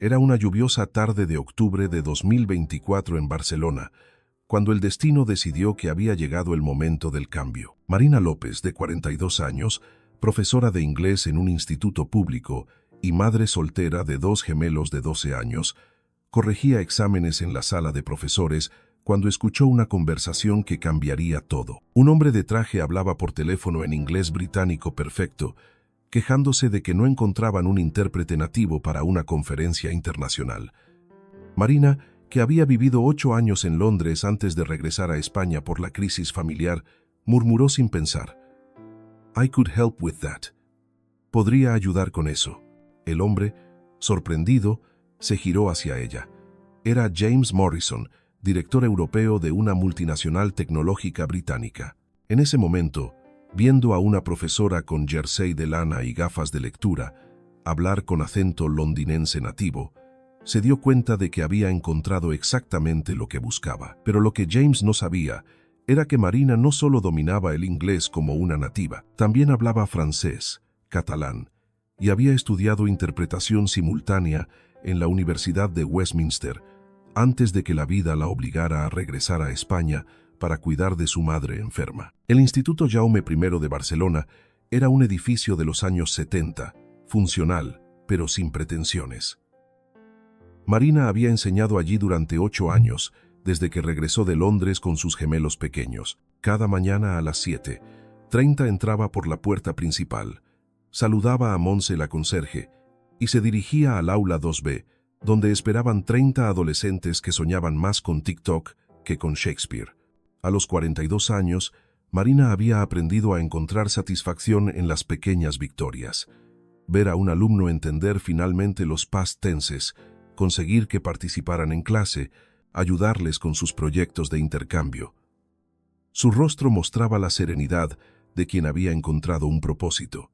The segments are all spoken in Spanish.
Era una lluviosa tarde de octubre de 2024 en Barcelona, cuando el destino decidió que había llegado el momento del cambio. Marina López, de 42 años, profesora de inglés en un instituto público y madre soltera de dos gemelos de 12 años, corregía exámenes en la sala de profesores cuando escuchó una conversación que cambiaría todo. Un hombre de traje hablaba por teléfono en inglés británico perfecto, quejándose de que no encontraban un intérprete nativo para una conferencia internacional. Marina, que había vivido 8 años en Londres antes de regresar a España por la crisis familiar, murmuró sin pensar: "I could help with that". Podría ayudar con eso. El hombre, sorprendido, se giró hacia ella. Era James Morrison, director europeo de una multinacional tecnológica británica. En ese momento, viendo a una profesora con jersey de lana y gafas de lectura hablar con acento londinense nativo, se dio cuenta de que había encontrado exactamente lo que buscaba. Pero lo que James no sabía era que Marina no solo dominaba el inglés como una nativa, también hablaba francés, catalán, y había estudiado interpretación simultánea en la Universidad de Westminster antes de que la vida la obligara a regresar a España para cuidar de su madre enferma. El Instituto Jaume I de Barcelona era un edificio de los años 70, funcional, pero sin pretensiones. Marina había enseñado allí durante 8 años, desde que regresó de Londres con sus gemelos pequeños. Cada mañana a las 7:30 entraba por la puerta principal, saludaba a Monse la conserje y se dirigía al aula 2B, donde esperaban 30 adolescentes que soñaban más con TikTok que con Shakespeare. A los 42 años, Marina había aprendido a encontrar satisfacción en las pequeñas victorias. Ver a un alumno entender finalmente los past tenses, conseguir que participaran en clase, ayudarles con sus proyectos de intercambio. Su rostro mostraba la serenidad de quien había encontrado un propósito,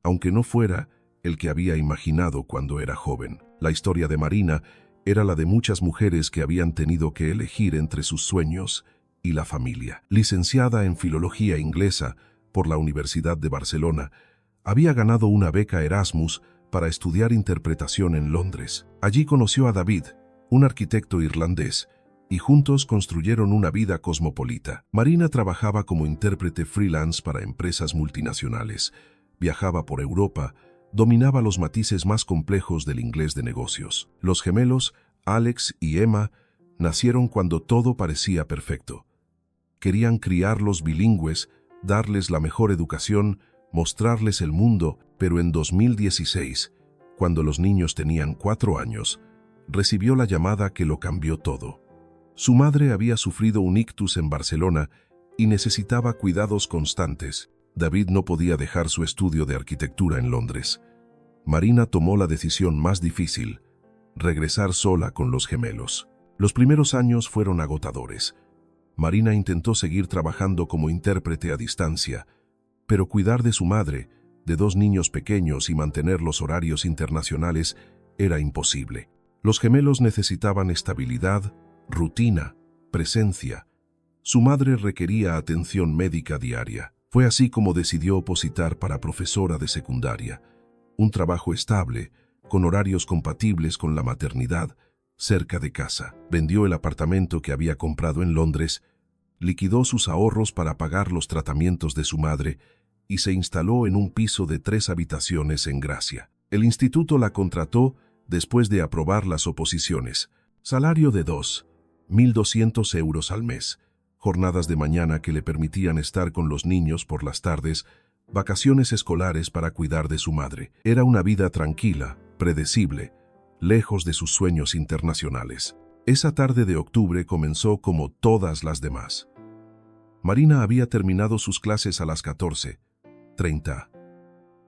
aunque no fuera el que había imaginado cuando era joven. La historia de Marina era la de muchas mujeres que habían tenido que elegir entre sus sueños y la familia. Licenciada en Filología Inglesa por la Universidad de Barcelona, había ganado una beca Erasmus para estudiar interpretación en Londres. Allí conoció a David, un arquitecto irlandés, y juntos construyeron una vida cosmopolita. Marina trabajaba como intérprete freelance para empresas multinacionales, viajaba por Europa, dominaba los matices más complejos del inglés de negocios. Los gemelos, Alex y Emma, nacieron cuando todo parecía perfecto. Querían criarlos bilingües, darles la mejor educación, mostrarles el mundo, pero en 2016, cuando los niños tenían 4 años, recibió la llamada que lo cambió todo. Su madre había sufrido un ictus en Barcelona y necesitaba cuidados constantes. David no podía dejar su estudio de arquitectura en Londres. Marina tomó la decisión más difícil: regresar sola con los gemelos. Los primeros años fueron agotadores. Marina intentó seguir trabajando como intérprete a distancia, pero cuidar de su madre, de 2 niños pequeños y mantener los horarios internacionales era imposible. Los gemelos necesitaban estabilidad, rutina, presencia. Su madre requería atención médica diaria. Fue así como decidió opositar para profesora de secundaria, un trabajo estable, con horarios compatibles con la maternidad, cerca de casa. Vendió el apartamento que había comprado en Londres, liquidó sus ahorros para pagar los tratamientos de su madre y se instaló en un piso de 3 habitaciones en Gracia. El instituto la contrató después de aprobar las oposiciones. Salario de 2.200 euros al mes, jornadas de mañana que le permitían estar con los niños por las tardes, vacaciones escolares para cuidar de su madre. Era una vida tranquila, predecible, lejos de sus sueños internacionales. Esa tarde de octubre comenzó como todas las demás. Marina había terminado sus clases a las 14:30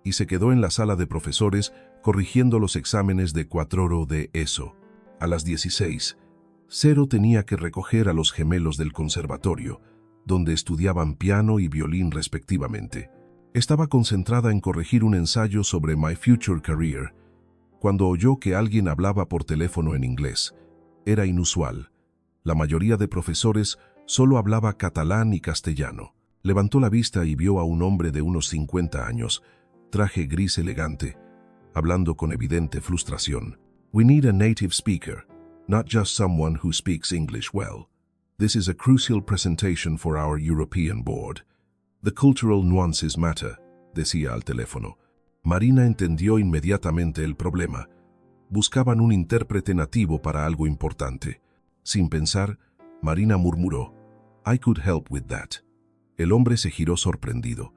y se quedó en la sala de profesores corrigiendo los exámenes de 4 de ESO. A las 16:00 tenía que recoger a los gemelos del conservatorio, donde estudiaban piano y violín respectivamente. Estaba concentrada en corregir un ensayo sobre My Future Career, cuando oyó que alguien hablaba por teléfono en inglés. Era inusual. La mayoría de profesores solo hablaba catalán y castellano. Levantó la vista y vio a un hombre de unos 50 años, traje gris elegante, hablando con evidente frustración. We need a native speaker, not just someone who speaks English well. This is a crucial presentation for our European board. The cultural nuances matter, decía al teléfono. Marina entendió inmediatamente el problema. Buscaban un intérprete nativo para algo importante. Sin pensar, Marina murmuró, "I could help with that". El hombre se giró sorprendido.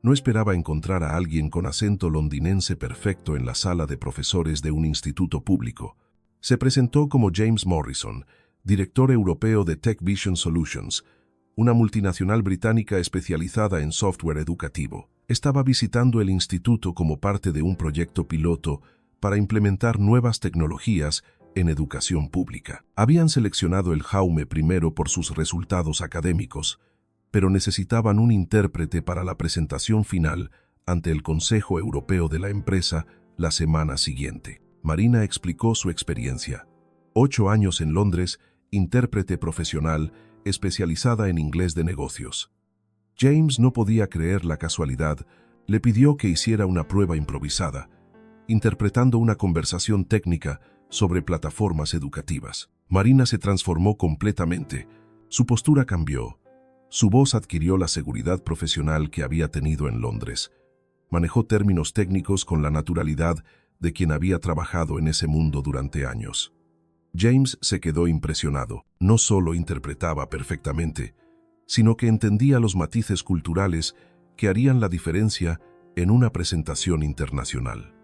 No esperaba encontrar a alguien con acento londinense perfecto en la sala de profesores de un instituto público. Se presentó como James Morrison, director europeo de Tech Vision Solutions, una multinacional británica especializada en software educativo. Estaba visitando el instituto como parte de un proyecto piloto para implementar nuevas tecnologías en educación pública. Habían seleccionado el Jaume primero por sus resultados académicos, pero necesitaban un intérprete para la presentación final ante el Consejo Europeo de la empresa la semana siguiente. Marina explicó su experiencia. 8 años en Londres, intérprete profesional, especializada en inglés de negocios. James no podía creer la casualidad, le pidió que hiciera una prueba improvisada, interpretando una conversación técnica sobre plataformas educativas. Marina se transformó completamente, su postura cambió, su voz adquirió la seguridad profesional que había tenido en Londres. Manejó términos técnicos con la naturalidad de quien había trabajado en ese mundo durante años. James se quedó impresionado. No solo interpretaba perfectamente, sino que entendía los matices culturales que harían la diferencia en una presentación internacional.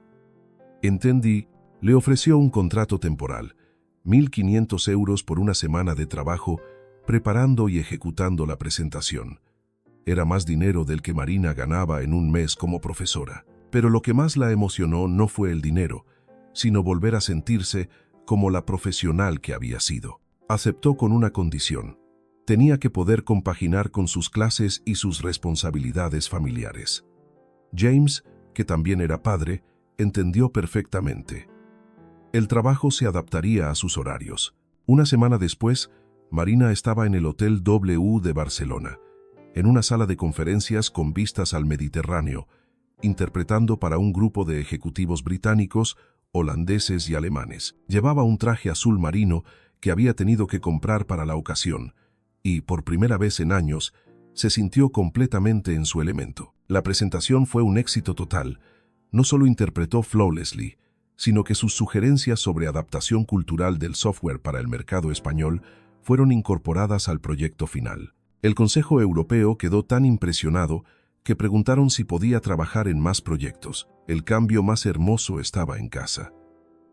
Entendí, le ofreció un contrato temporal, 1.500 euros por una semana de trabajo preparando y ejecutando la presentación. Era más dinero del que Marina ganaba en un mes como profesora. Pero lo que más la emocionó no fue el dinero, sino volver a sentirse como la profesional que había sido. Aceptó con una condición. Tenía que poder compaginar con sus clases y sus responsabilidades familiares. James, que también era padre, entendió perfectamente. El trabajo se adaptaría a sus horarios. Una semana después, Marina estaba en el Hotel W de Barcelona, en una sala de conferencias con vistas al Mediterráneo, interpretando para un grupo de ejecutivos británicos, holandeses y alemanes. Llevaba un traje azul marino que había tenido que comprar para la ocasión, y, por primera vez en años, se sintió completamente en su elemento. La presentación fue un éxito total. No solo interpretó flawlessly, sino que sus sugerencias sobre adaptación cultural del software para el mercado español fueron incorporadas al proyecto final. El Consejo Europeo quedó tan impresionado que preguntaron si podía trabajar en más proyectos. El cambio más hermoso estaba en casa.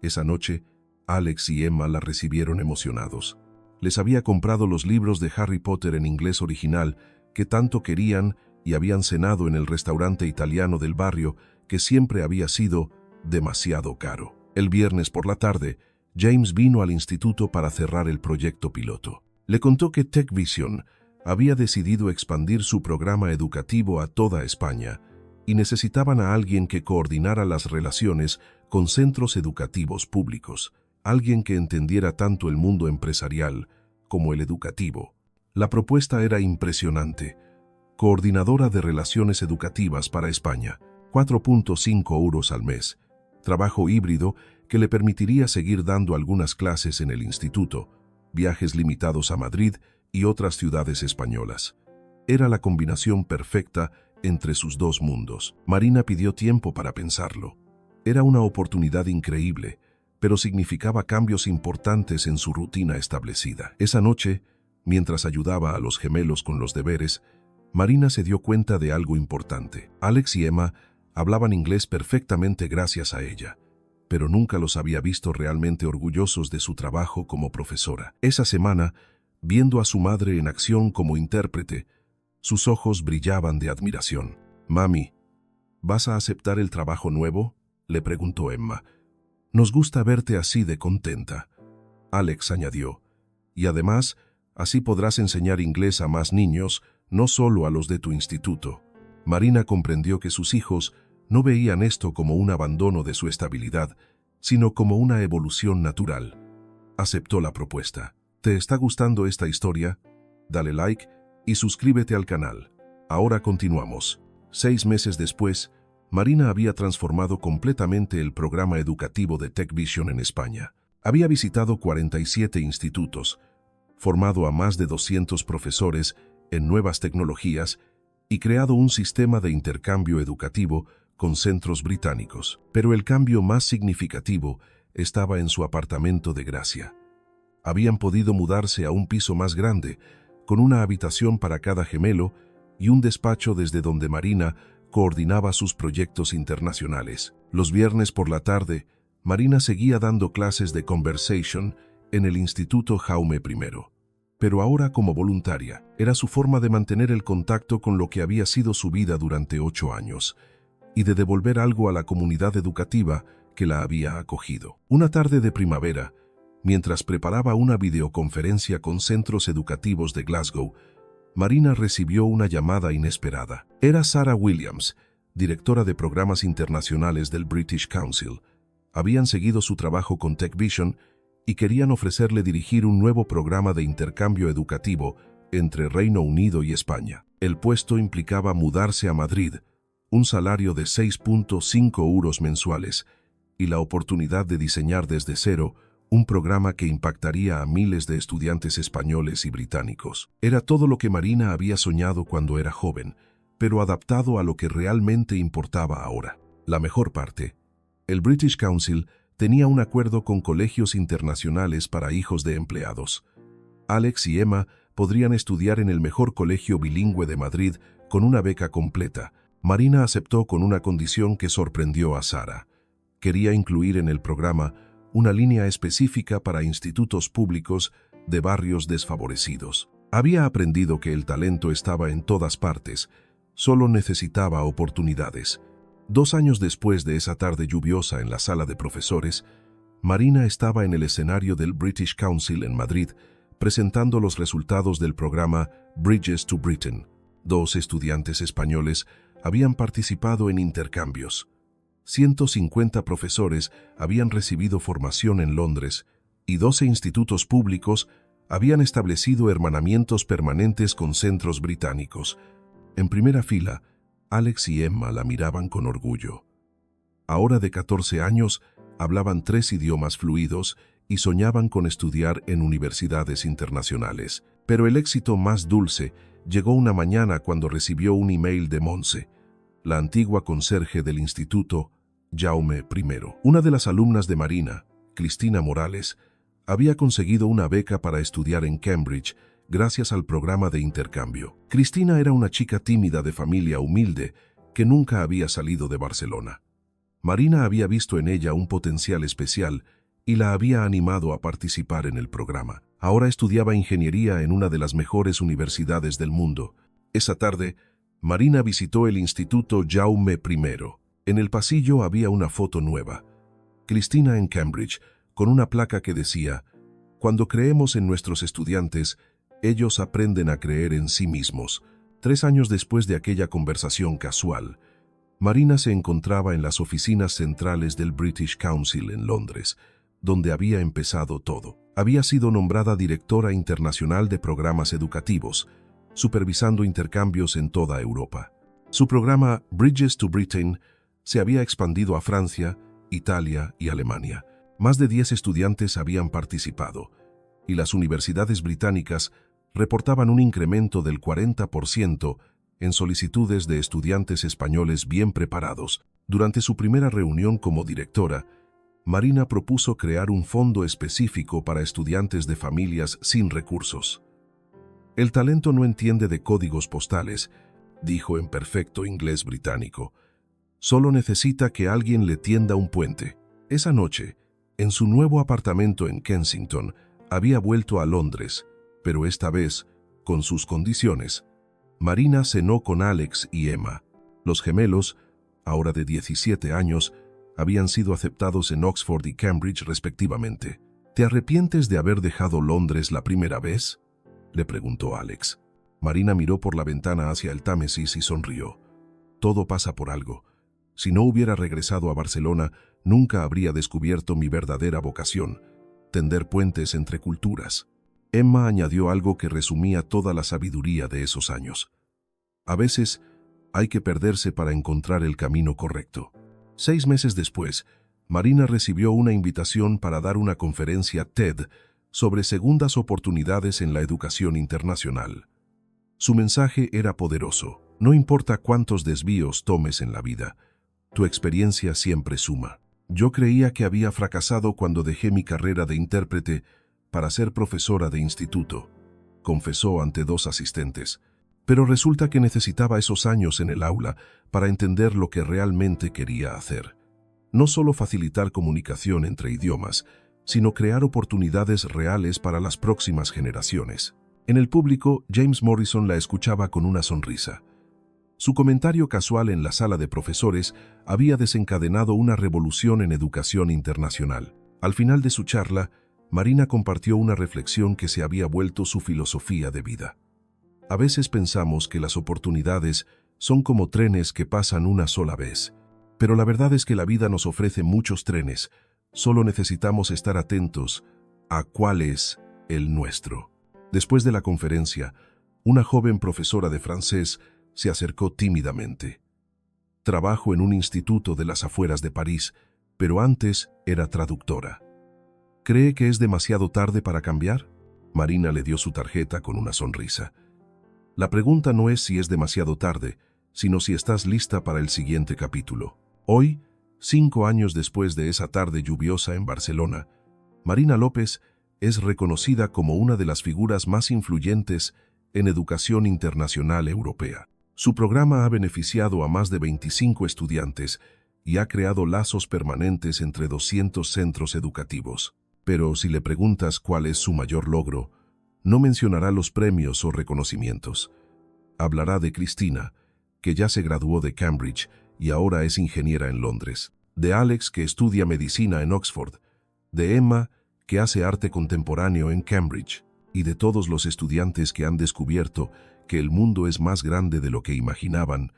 Esa noche, Alex y Emma la recibieron emocionados. Les había comprado los libros de Harry Potter en inglés original que tanto querían y habían cenado en el restaurante italiano del barrio que siempre había sido demasiado caro. El viernes por la tarde, James vino al instituto para cerrar el proyecto piloto. Le contó que Tech Vision había decidido expandir su programa educativo a toda España y necesitaban a alguien que coordinara las relaciones con centros educativos públicos, alguien que entendiera tanto el mundo empresarial como el educativo. La propuesta era impresionante. Coordinadora de Relaciones Educativas para España, 4.5 euros al mes, trabajo híbrido que le permitiría seguir dando algunas clases en el instituto, viajes limitados a Madrid y otras ciudades españolas. Era la combinación perfecta entre sus dos mundos. Marina pidió tiempo para pensarlo. Era una oportunidad increíble, pero significaba cambios importantes en su rutina establecida. Esa noche, mientras ayudaba a los gemelos con los deberes, Marina se dio cuenta de algo importante. Alex y Emma hablaban inglés perfectamente gracias a ella, pero nunca los había visto realmente orgullosos de su trabajo como profesora. Esa semana, viendo a su madre en acción como intérprete, sus ojos brillaban de admiración. «Mami, ¿vas a aceptar el trabajo nuevo?», le preguntó Emma. «Nos gusta verte así de contenta», Alex añadió. «Y además, así podrás enseñar inglés a más niños, no solo a los de tu instituto». Marina comprendió que sus hijos no veían esto como un abandono de su estabilidad, sino como una evolución natural. Aceptó la propuesta. ¿Te está gustando esta historia? Dale like y suscríbete al canal. Ahora continuamos. 6 meses después, Marina había transformado completamente el programa educativo de TechVision en España. Había visitado 47 institutos, formado a más de 200 profesores en nuevas tecnologías y creado un sistema de intercambio educativo con centros británicos. Pero el cambio más significativo estaba en su apartamento de Gracia. Habían podido mudarse a un piso más grande, con una habitación para cada gemelo y un despacho desde donde Marina coordinaba sus proyectos internacionales. Los viernes por la tarde, Marina seguía dando clases de conversation en el Instituto Jaume I. Pero ahora como voluntaria, era su forma de mantener el contacto con lo que había sido su vida durante 8 años y de devolver algo a la comunidad educativa que la había acogido. Una tarde de primavera, mientras preparaba una videoconferencia con centros educativos de Glasgow, Marina recibió una llamada inesperada. Era Sarah Williams, directora de programas internacionales del British Council. Habían seguido su trabajo con TechVision y querían ofrecerle dirigir un nuevo programa de intercambio educativo entre Reino Unido y España. El puesto implicaba mudarse a Madrid, un salario de 6.5 euros mensuales y la oportunidad de diseñar desde cero un programa que impactaría a miles de estudiantes españoles y británicos. Era todo lo que Marina había soñado cuando era joven, pero adaptado a lo que realmente importaba ahora. La mejor parte: el British Council tenía un acuerdo con colegios internacionales para hijos de empleados. Alex y Emma podrían estudiar en el mejor colegio bilingüe de Madrid con una beca completa. Marina aceptó con una condición que sorprendió a Sara. Quería incluir en el programa una línea específica para institutos públicos de barrios desfavorecidos. Había aprendido que el talento estaba en todas partes, solo necesitaba oportunidades. 2 años después de esa tarde lluviosa en la sala de profesores, Marina estaba en el escenario del British Council en Madrid, presentando los resultados del programa Bridges to Britain. 2 estudiantes españoles habían participado en intercambios. 150 profesores habían recibido formación en Londres y 12 institutos públicos habían establecido hermanamientos permanentes con centros británicos. En primera fila, Alex y Emma la miraban con orgullo. Ahora de 14 años, hablaban 3 idiomas fluidos y soñaban con estudiar en universidades internacionales. Pero el éxito más dulce llegó una mañana cuando recibió un email de Montse, la antigua conserje del Instituto Jaume I. Una de las alumnas de Marina, Cristina Morales, había conseguido una beca para estudiar en Cambridge gracias al programa de intercambio. Cristina era una chica tímida de familia humilde que nunca había salido de Barcelona. Marina había visto en ella un potencial especial y la había animado a participar en el programa. Ahora estudiaba ingeniería en una de las mejores universidades del mundo. Esa tarde, Marina visitó el Instituto Jaume I. En el pasillo había una foto nueva. Cristina en Cambridge, con una placa que decía: «Cuando creemos en nuestros estudiantes, ellos aprenden a creer en sí mismos». 3 años después de aquella conversación casual, Marina se encontraba en las oficinas centrales del British Council en Londres, donde había empezado todo. Había sido nombrada directora internacional de programas educativos, supervisando intercambios en toda Europa. Su programa Bridges to Britain se había expandido a Francia, Italia y Alemania. Más de 10 estudiantes habían participado, y las universidades británicas reportaban un incremento del 40% en solicitudes de estudiantes españoles bien preparados. Durante su primera reunión como directora, Marina propuso crear un fondo específico para estudiantes de familias sin recursos. «El talento no entiende de códigos postales», dijo en perfecto inglés británico. «Solo necesita que alguien le tienda un puente». Esa noche, en su nuevo apartamento en Kensington, había vuelto a Londres, pero esta vez, con sus condiciones. Marina cenó con Alex y Emma. Los gemelos, ahora de 17 años, habían sido aceptados en Oxford y Cambridge respectivamente. «¿Te arrepientes de haber dejado Londres la primera vez?», le preguntó Alex. Marina miró por la ventana hacia el Támesis y sonrió. «Todo pasa por algo. Si no hubiera regresado a Barcelona, nunca habría descubierto mi verdadera vocación, tender puentes entre culturas». Emma añadió algo que resumía toda la sabiduría de esos años. «A veces Hay que perderse para encontrar el camino correcto. 6 meses después, Marina recibió una invitación para dar una conferencia TED sobre segundas oportunidades en la educación internacional. Su mensaje era poderoso. No importa cuántos desvíos tomes en la vida, tu experiencia siempre suma. Yo creía que había fracasado cuando dejé mi carrera de intérprete para ser profesora de instituto, confesó ante 2 asistentes. Pero resulta que necesitaba esos años en el aula para entender lo que realmente quería hacer. No solo facilitar comunicación entre idiomas, sino crear oportunidades reales para las próximas generaciones. En el público, James Morrison la escuchaba con una sonrisa. Su comentario casual en la sala de profesores había desencadenado una revolución en educación internacional. Al final de su charla, Marina compartió una reflexión que se había vuelto su filosofía de vida. A veces pensamos que las oportunidades son como trenes que pasan una sola vez. Pero la verdad es que la vida nos ofrece muchos trenes. Solo necesitamos estar atentos a cuál es el nuestro. Después de la conferencia, una joven profesora de francés se acercó tímidamente. Trabajo en un instituto de las afueras de París, pero antes era traductora. ¿Cree que es demasiado tarde para cambiar? Marina le dio su tarjeta con una sonrisa. La pregunta no es si es demasiado tarde, sino si estás lista para el siguiente capítulo. Hoy, 5 años después de esa tarde lluviosa en Barcelona, Marina López es reconocida como una de las figuras más influyentes en educación internacional europea. Su programa ha beneficiado a más de 25 estudiantes y ha creado lazos permanentes entre 200 centros educativos. Pero si le preguntas cuál es su mayor logro, no mencionará los premios o reconocimientos. Hablará de Cristina, que ya se graduó de Cambridge y ahora es ingeniera en Londres, de Alex, que estudia medicina en Oxford, de Emma, que hace arte contemporáneo en Cambridge, y de todos los estudiantes que han descubierto que el mundo es más grande de lo que imaginaban,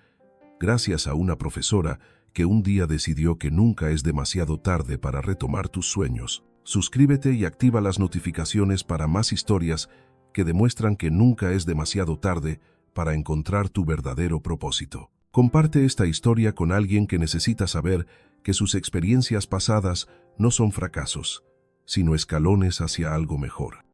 gracias a una profesora que un día decidió que nunca es demasiado tarde para retomar tus sueños. Suscríbete y activa las notificaciones para más historias que demuestran que nunca es demasiado tarde para encontrar tu verdadero propósito. Comparte esta historia con alguien que necesita saber que sus experiencias pasadas no son fracasos, sino escalones hacia algo mejor.